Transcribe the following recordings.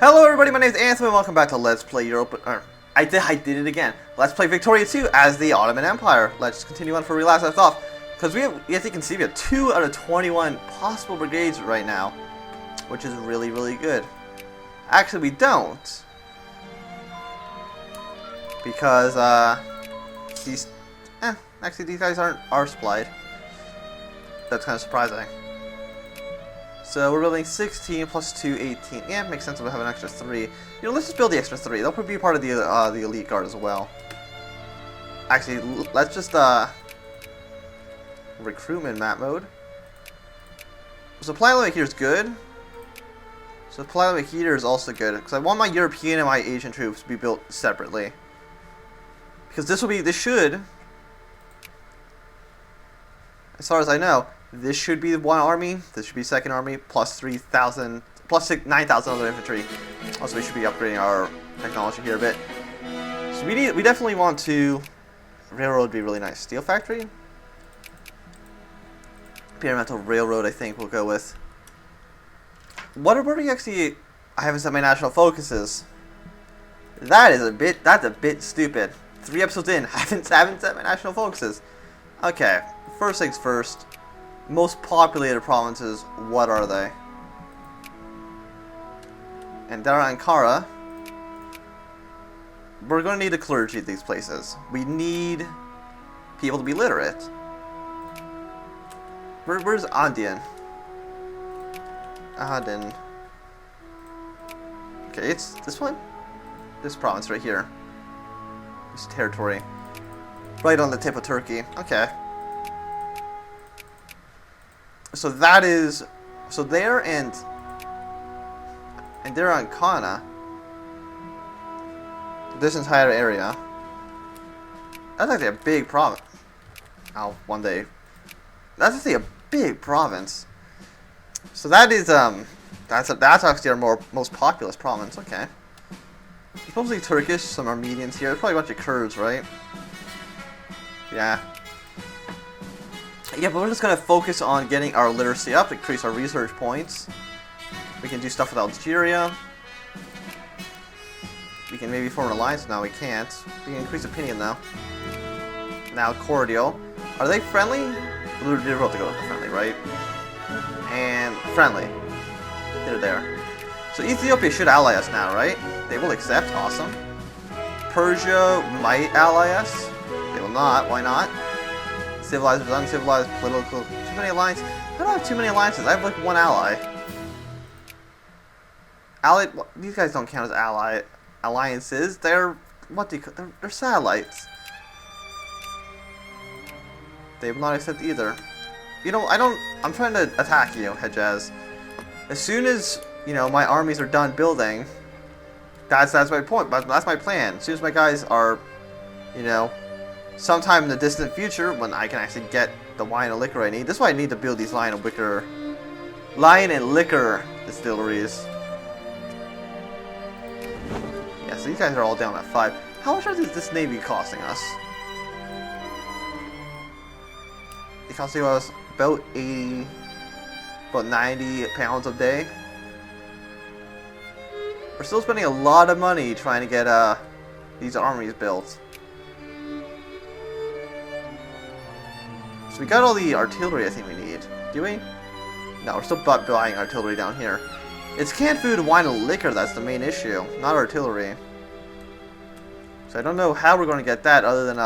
Hello everybody, my name is Anthony and welcome back to Let's Play Europa... I did it again. Let's play Victoria 2 as the Ottoman Empire. Let's continue on for where we last left off. Because as you can see, we have 2 out of 21 possible brigades right now. Which is really, really good. Actually, we don't. Because, actually these guys are supplied. That's kind of surprising. So we're building 16 plus 2, 18. Yeah, it makes sense if we have an extra 3. You know, let's just build the extra 3. They'll probably be part of the elite guard as well. Actually, let's just recruitment map mode. Supply limit here is good. Supply limit here is also good because I want my European and my Asian troops to be built separately. Because this should, as far as I know, this should be one army, this should be second army, plus 3,000, plus 9,000 other infantry. Also, we should be upgrading our technology here a bit. So we definitely want to, railroad would be really nice. Steel factory? Pyramidal railroad, I think we'll go with. What are we actually, I haven't set my national focuses. That's a bit stupid. 3 episodes in, haven't set my national focuses. Okay, first things first. Most populated provinces, what are they? And Ankara. We're going to need a clergy at these places. We need people to be literate. Where's Andian? Aden. Okay, it's this one? This province right here. This territory. Right on the tip of Turkey. Okay. So that is, so there and there on Kana, this entire area, that's actually a big province. Oh, one day, that's actually a big province. So that is, that's actually our most populous province. Okay, it's mostly Turkish, some Armenians here. There's probably a bunch of Kurds, right? Yeah. Yeah, but we're just going to focus on getting our literacy up, increase our research points. We can do stuff with Algeria. We can maybe form an alliance. No, we can't. We can increase opinion now. Now, cordial. Are they friendly? They're both to go for friendly, right? And friendly. They're there. So Ethiopia should ally us now, right? They will accept. Awesome. Persia might ally us. They will not. Why not? Civilized versus uncivilized, political, too many alliances. I don't have too many alliances. I have like one ally. These guys don't count as alliances. They're, what do you call, they're satellites. They will not accept either. You know, I'm trying to attack you, Hejaz. As soon as, you know, my armies are done building, that's my point, that's my plan. As soon as my guys are, you know, sometime in the distant future, when I can actually get the wine and liquor I need. This is why I need to build these lion and liquor distilleries. Yeah, so these guys are all down at 5. How much is this navy costing us? It costing us about 90 pounds a day. We're still spending a lot of money trying to get these armies built. So we got all the artillery I think we need. Do we? No, we're still buying artillery down here. It's canned food, wine, and liquor that's the main issue, not artillery. So I don't know how we're going to get that other than,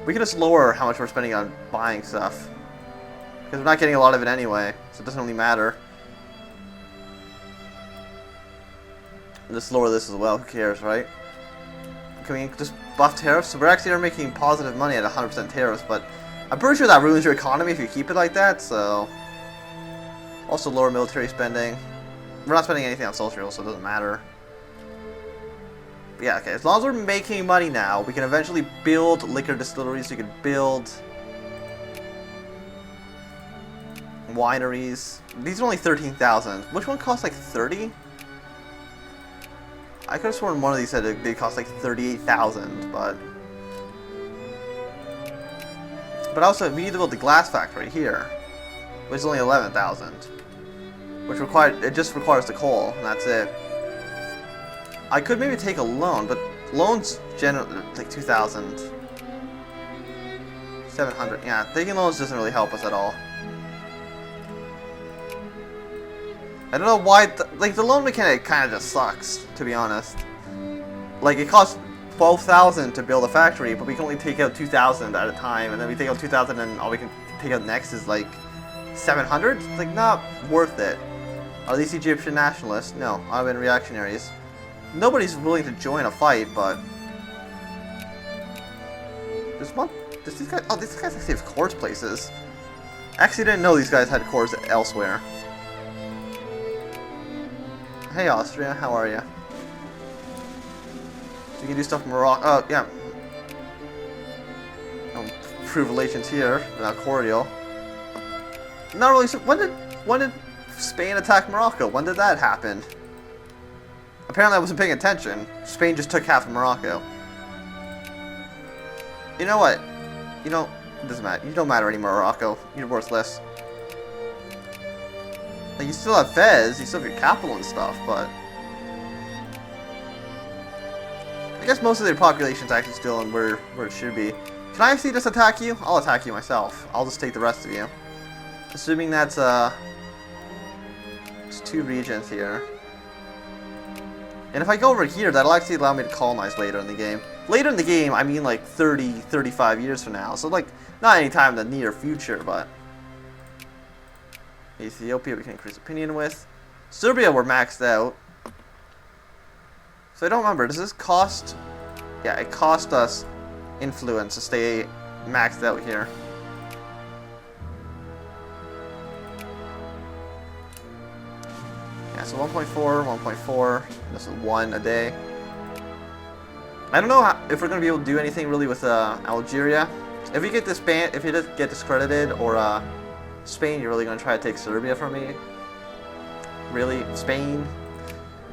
we can just lower how much we're spending on buying stuff. Because we're not getting a lot of it anyway, so it doesn't really matter. Just lower this as well, who cares, right? Can we just buff tariffs? So we're actually making positive money at 100% tariffs, but I'm pretty sure that ruins your economy if you keep it like that, so... Also lower military spending. We're not spending anything on social, so it doesn't matter. But yeah, okay, as long as we're making money now, we can eventually build liquor distilleries, we can build... wineries. These are only 13,000. Which one costs like 30? I could have sworn one of these said they cost like 38,000, but also we need to build the glass factory here, which is only 11,000. which it just requires the coal, and that's it. I could maybe take a loan, but loans generally like 2,700. Yeah, taking loans doesn't really help us at all. I don't know why, the loan mechanic kind of just sucks, to be honest. Like, it costs 12,000 to build a factory, but we can only take out 2,000 at a time, and then we take out 2,000 and all we can take out next is like 700? It's like not worth it. Are these Egyptian nationalists? No, Ottoman reactionaries. Nobody's willing to join a fight, but these guys actually have cores places. I actually didn't know these guys had cores elsewhere. Hey Austria, how are you? So you can do stuff in Morocco. Oh, yeah. Improve relations here, not cordial. Not really. When did Spain attack Morocco? When did that happen? Apparently I wasn't paying attention. Spain just took half of Morocco. You know what? You know, it doesn't matter. You don't matter anymore, Morocco. You're worthless. Like, you still have Fez, you still have your capital and stuff, but I guess most of their population's actually still in where it should be. Can I actually just attack you? I'll attack you myself. I'll just take the rest of you. Assuming that's it's 2 regions here. And if I go over here, that'll actually allow me to colonize later in the game. Later in the game, I mean like 30, 35 years from now. So like, not any time in the near future, but Ethiopia we can increase opinion with. Serbia we're maxed out. So I don't remember, does this cost? Yeah, it cost us influence to stay maxed out here. Yeah, so 1.4, 1.4, this is 1 a day. I don't know if we're going to be able to do anything really with Algeria. If we get disbanded, if you just get discredited, or Spain, you're really going to try to take Serbia from me? Really? Spain?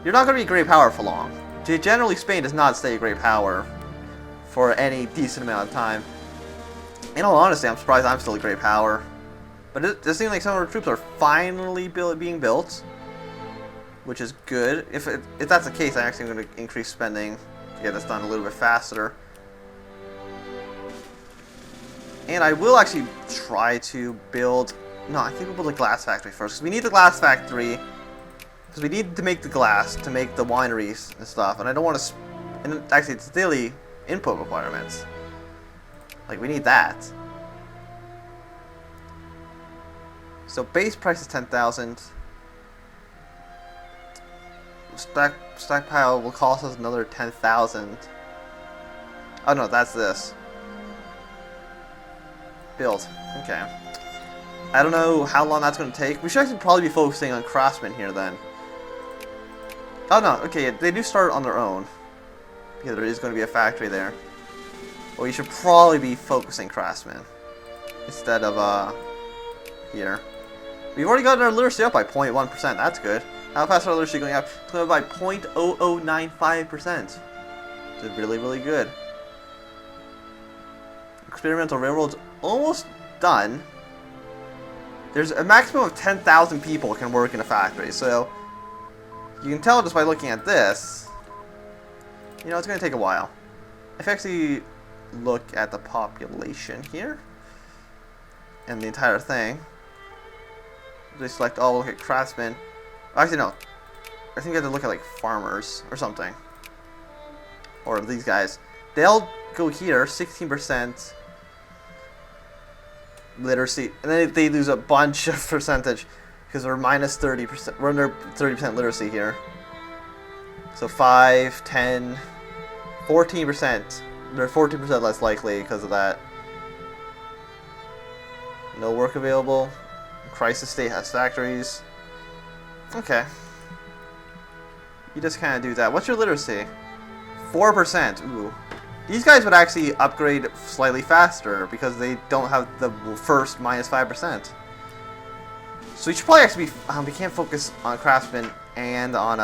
You're not going to be a great power for long. Generally, Spain does not stay a great power for any decent amount of time. In all honesty, I'm surprised I'm still a great power. But it does seem like some of our troops are finally being built, which is good. If that's the case, I'm actually going to increase spending to get this done a little bit faster. And I will actually try to build... No, I think we'll build a glass factory first, because we need the glass factory, because we need to make the glass to make the wineries and stuff, and I don't want to... And actually, it's daily input requirements. Like, we need that. So base price is 10,000. Stockpile will cost us another 10,000. Oh no, that's this. Build. Okay. I don't know how long that's going to take. We should actually probably be focusing on craftsmen here then. Oh no, okay, they do start on their own. Because there is going to be a factory there. But we should probably be focusing craftsmen instead of here. We've already got our literacy up by 0.1%. That's good. How fast is our literacy going up? It's going up by 0.0095%. It's really, really good. Experimental railroad's almost done. There's a maximum of 10,000 people can work in a factory, so you can tell just by looking at this. You know, it's going to take a while. If I actually look at the population here and the entire thing, they select all, look at craftsmen. Actually, no. I think you have to look at like farmers or something, or these guys. They'll go here, 16%. Literacy, and then they lose a bunch of percentage because we're minus 30%. We're under 30% literacy here. So 5, 10, 14%. They're 14% less likely because of that. No work available. Crisis state has factories. Okay. You just kind of do that. What's your literacy? 4%. Ooh. These guys would actually upgrade slightly faster because they don't have the first minus 5%. So we should probably actually be... we can't focus on craftsmen and on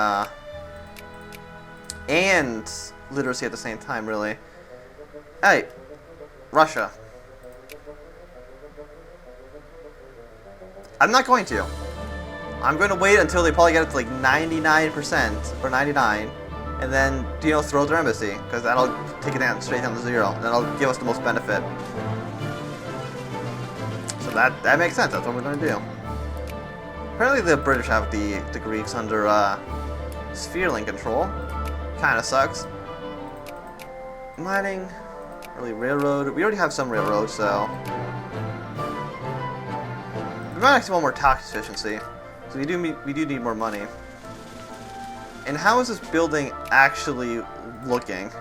and literacy at the same time, really. Hey, Russia. I'm not going to. I'm going to wait until they probably get it to like 99% or 99, and then, you know, throw their embassy, because that'll take it down straight down to 0, and that'll give us the most benefit. So that makes sense. That's what we're going to do. Apparently the British have the Greeks under sphere-link control. Kind of sucks. Mining, really railroad. We already have some railroad, so we might actually want more tax efficiency. So we do need more money. And how is this building actually looking?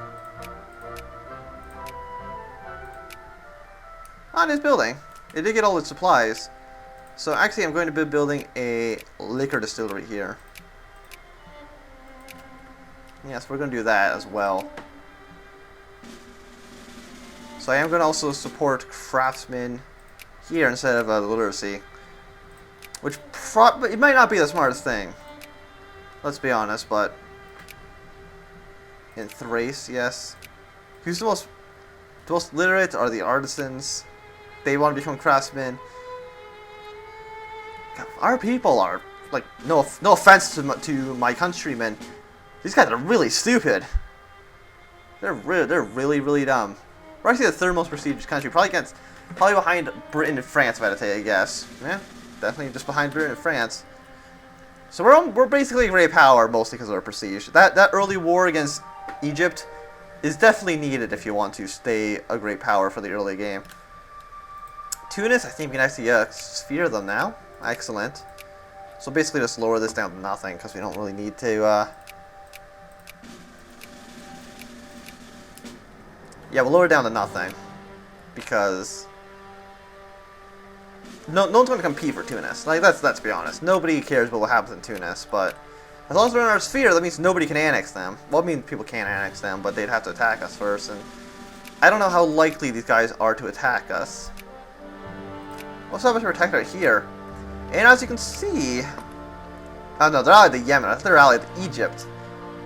On this building, it did get all its supplies. So actually, I'm going to be building a liquor distillery here. Yes, we're going to do that as well. So I am going to also support craftsmen here instead of the literacy. Which it might not be the smartest thing. Let's be honest, but... In Thrace, yes. Who's the most literate are the artisans. They want to become craftsmen. Our people are, like, no offense to my countrymen, these guys are really stupid. They're really, really dumb. We're actually the third most prestigious country, probably behind Britain and France, if I had to say, I guess. Yeah, definitely just behind Britain and France. So we're basically a great power, mostly because of our prestige. That early war against Egypt is definitely needed if you want to stay a great power for the early game. Tunis, I think we can actually sphere them now. Excellent. So basically just lower this down to nothing, because we don't really need to... Yeah, we'll lower it down to nothing. Because... No one's going to compete for Tunis. Like, let's be honest. Nobody cares about what happens in Tunis, but... As long as they're in our sphere, that means nobody can annex them. Well, I mean, people can annex them, but they'd have to attack us first, and... I don't know how likely these guys are to attack us. What's up with our protectorate here? And as you can see... Oh no, they're allied to Yemen. They're allied to Egypt.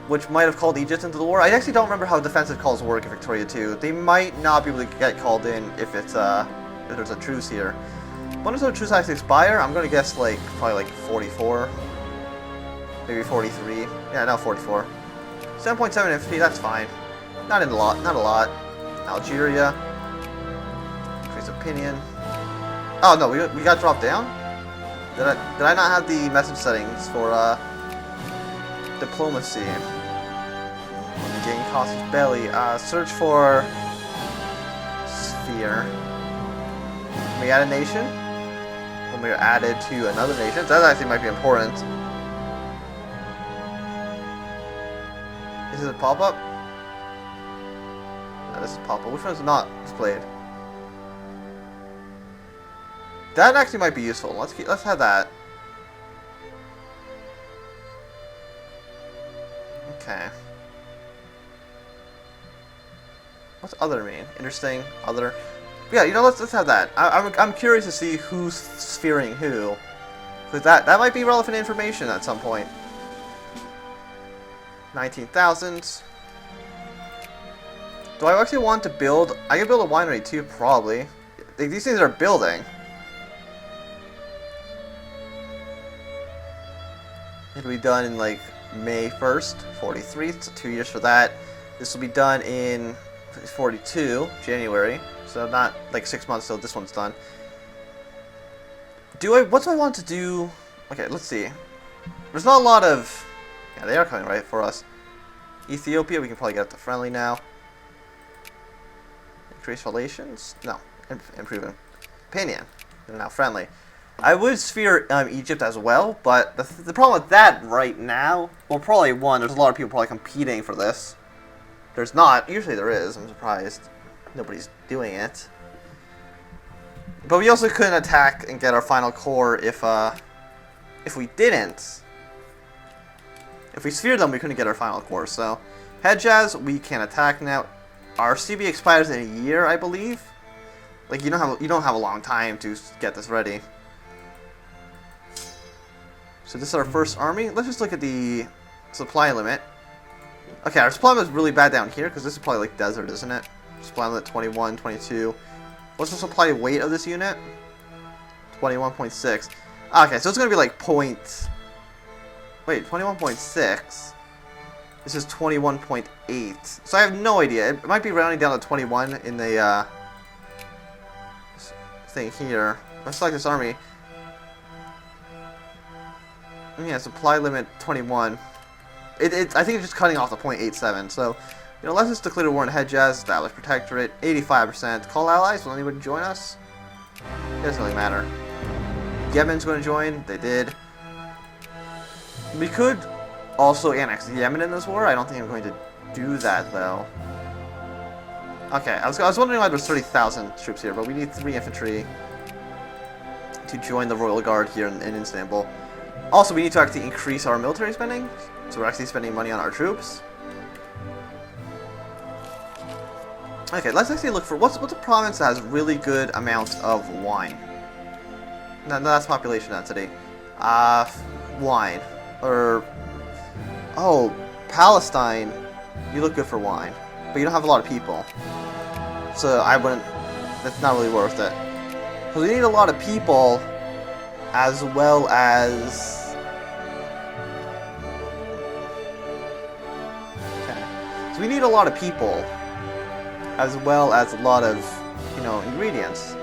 Which might have called Egypt into the war. I actually don't remember how defensive calls work in Victoria 2. They might not be able to get called in if there's a truce here. When does the truce actually expire? I'm gonna guess like probably like 44. Maybe 43. Yeah, no, 44. 7.7 FP, that's fine. Not a lot. Algeria. Increase opinion. Oh no, we got dropped down? Did I not have the message settings for diplomacy? Gain cost is belly. Search for sphere. Can we add a nation? When we are added to another nation, that actually might be important. Is this a pop-up? No, this is pop-up. Which one's not displayed? That actually might be useful. Let's have that. Okay. What's other mean? Interesting. Other. Yeah, you know, let's have that. I'm curious to see who's sphering who, because that might be relevant information at some point. 19,000. Do I actually want to build? I can build a winery too, probably. These things are building. It'll be done in like May 1st, 43. So 2 years for that. This will be done in 42, January. So not like 6 months till this one's done. What do I want to do? Okay, let's see. There's not a lot of... Yeah, they are coming right for us. Ethiopia, we can probably get up to friendly now. Increase relations? No. Improve opinion. They're now friendly. I would sphere Egypt as well, but the problem with that right now... Well, probably one, there's a lot of people probably competing for this. There's not. Usually there is. I'm surprised nobody's doing it. But we also couldn't attack and get our final core if we didn't. If we sphered them, we couldn't get our final core. So, Hejaz, we can attack now. Our CB expires in a year, I believe. Like you don't have a long time to get this ready. So this is our first army. Let's just look at the supply limit. Okay, our supply limit is really bad down here because this is probably like desert, isn't it? Supply limit 21, 22. What's the supply weight of this unit? 21.6. Okay, so it's gonna be like point. Wait, 21.6. This is 21.8. So I have no idea. It might be rounding down to 21 in the thing here. Let's select this army. Yeah, supply limit 21. I think it's just cutting off the 0.87. So, you know, let's just declare war on Hejaz, establish protectorate, 85%. Call allies. Will anybody join us? It doesn't really matter. Yemen's going to join. They did. We could also annex Yemen in this war. I don't think I'm going to do that, though. Okay, I was wondering why there's 30,000 troops here, but we need 3 infantry to join the Royal Guard here in Istanbul. Also, we need to actually increase our military spending, so we're actually spending money on our troops. Okay, let's actually look for what's a province that has really good amounts of wine. No, that's population density. Wine. Or, oh, Palestine, you look good for wine, but you don't have a lot of people. So I wouldn't, that's not really worth it. Because we need a lot of people, as well as, okay. So we need a lot of people, as well as a lot of, you know, ingredients.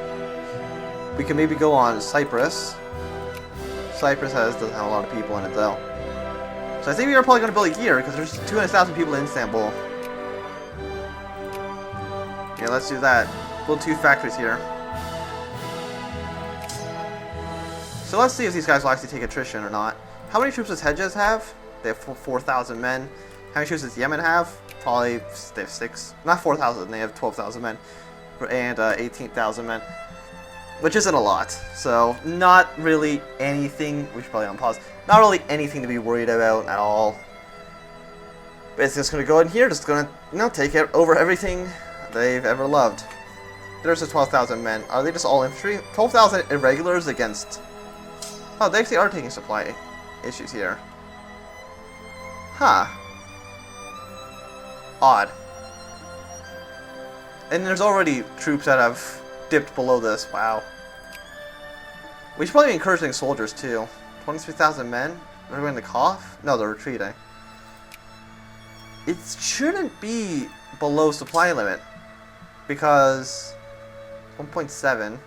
We can maybe go on Cyprus. Cyprus doesn't have a lot of people in it though. So I think we are probably going to build a gear because there's 200,000 people in Istanbul. Yeah, let's do that. Build 2 factories here. So let's see if these guys will actually take attrition or not. How many troops does Hejaz have? They have 4,000 men. How many troops does Yemen have? Probably they have 6. Not 4,000. They have 12,000 men and 18,000 men. Which isn't a lot, so not really anything. We should probably unpause. Not really anything to be worried about at all. But it's just gonna go in here, just gonna, you know, take over everything they've ever loved. There's the 12,000 men. Are they just all infantry? 12,000 irregulars against. Oh, they actually are taking supply issues here. Huh. Odd. And there's already troops that have dipped below this. Wow. We should probably be encouraging soldiers too. 23,000 men? They're going to cough? No, they're retreating. It shouldn't be below supply limit. Because 1.7.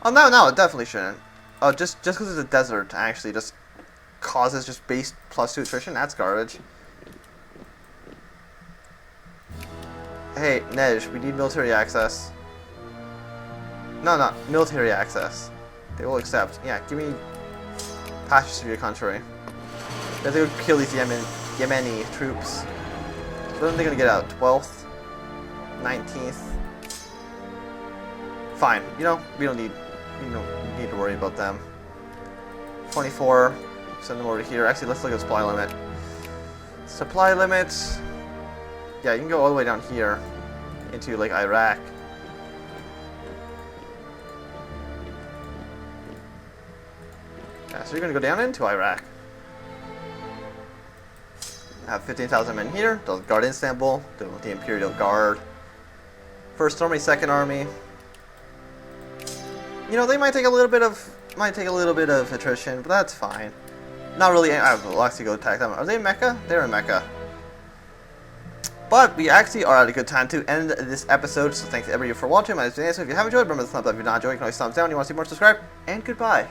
Oh no, it definitely shouldn't. Oh, just because it's a desert actually just causes just base +2 attrition? That's garbage. Hey, Nej, we need military access. No, military access. They will accept. Yeah, give me passage through your country. Then they would kill these Yemeni troops. So when are they gonna get out? 12th? 19th? Fine. You know, we don't need to worry about them. 24. Send them over here. Actually, let's look at supply limit. Supply limits. Yeah, you can go all the way down here into like Iraq. Yeah, so you're gonna go down into Iraq. Have 15,000 men here. They'll guard Istanbul. Deal with the Imperial Guard. First Army, Second Army. You know, they might take a little bit of attrition, but that's fine. Not really. We'll actually go attack them. Are they in Mecca? They're in Mecca. But we actually are at a good time to end this episode. So thanks everybody for watching. My name is Vanessa. If you have enjoyed, remember to thumbs up. If you not enjoyed, you can always thumbs down. You want to see more, subscribe, and goodbye.